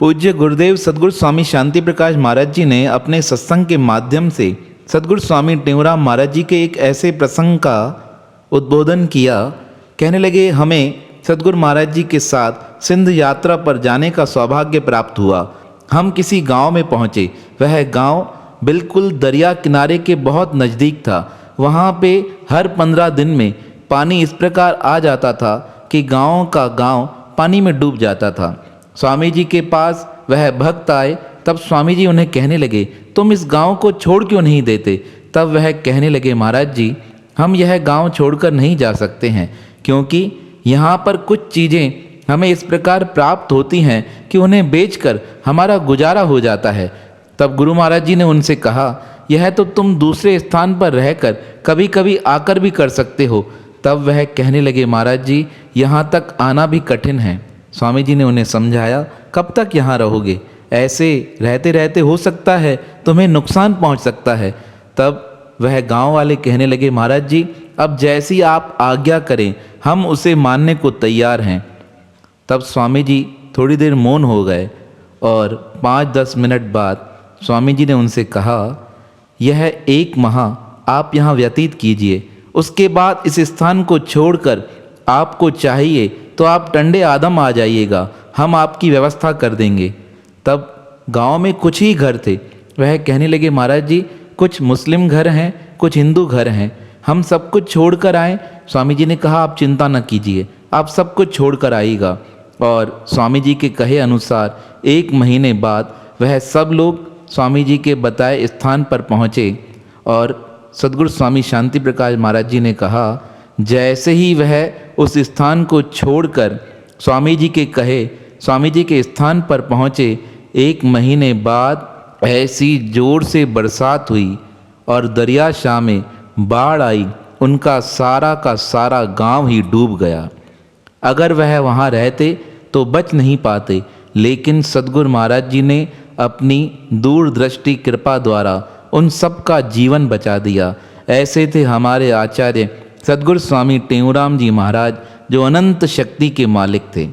पूज्य गुरुदेव सद्गुरु स्वामी शांति प्रकाश महाराज जी ने अपने सत्संग के माध्यम से सद्गुरु स्वामी टेऊराम महाराज जी के एक ऐसे प्रसंग का उद्बोधन किया। कहने लगे, हमें सद्गुरु महाराज जी के साथ सिंध यात्रा पर जाने का सौभाग्य प्राप्त हुआ। हम किसी गांव में पहुंचे। वह गांव बिल्कुल दरिया किनारे के बहुत नज़दीक था। वहां पे हर 15 दिन में पानी इस प्रकार आ जाता था कि गांव का गांव पानी में डूब जाता था। स्वामी जी के पास वह भक्त आए। तब स्वामी जी उन्हें कहने लगे, तुम इस गांव को छोड़ क्यों नहीं देते? तब वह कहने लगे, महाराज जी, हम यह गांव छोड़कर नहीं जा सकते हैं, क्योंकि यहाँ पर कुछ चीज़ें हमें इस प्रकार प्राप्त होती हैं कि उन्हें बेचकर हमारा गुजारा हो जाता है। तब गुरु महाराज जी ने उनसे कहा, यह तो तुम दूसरे स्थान पर रहकर कभी कभी आकर भी कर सकते हो। तब वह कहने लगे, महाराज जी, यहाँ तक आना भी कठिन है। स्वामी जी ने उन्हें समझाया, कब तक यहाँ रहोगे? ऐसे रहते रहते हो सकता है तुम्हें नुकसान पहुँच सकता है। तब वह गांव वाले कहने लगे, महाराज जी, अब जैसी आप आज्ञा करें हम उसे मानने को तैयार हैं। तब स्वामी जी थोड़ी देर मौन हो गए और 5-10 मिनट बाद स्वामी जी ने उनसे कहा, यह 1 माह आप यहाँ व्यतीत कीजिए। उसके बाद इस स्थान को छोड़कर आपको चाहिए तो आप टंडे आदम आ जाइएगा, हम आपकी व्यवस्था कर देंगे। तब गांव में कुछ ही घर थे। वह कहने लगे, महाराज जी, कुछ मुस्लिम घर हैं, कुछ हिंदू घर हैं, हम सब कुछ छोड़कर आए। स्वामी जी ने कहा, आप चिंता न कीजिए, आप सब कुछ छोड़कर आइएगा। और स्वामी जी के कहे अनुसार 1 महीने बाद वह सब लोग स्वामी जी के बताए स्थान पर पहुँचे और सद्गुरु स्वामी शांति प्रकाश महाराज जी ने कहा, जैसे ही वह उस स्थान को छोड़कर स्वामी जी के कहे स्वामी जी के स्थान पर पहुँचे, 1 महीने बाद ऐसी जोर से बरसात हुई और दरिया शाह में बाढ़ आई। उनका सारा का सारा गांव ही डूब गया। अगर वह वहाँ रहते तो बच नहीं पाते, लेकिन सद्गुरु महाराज जी ने अपनी दूरदृष्टि कृपा द्वारा उन सब का जीवन बचा दिया। ऐसे थे हमारे आचार्य सद्गुरु स्वामी टेऊराम जी महाराज, जो अनंत शक्ति के मालिक थे।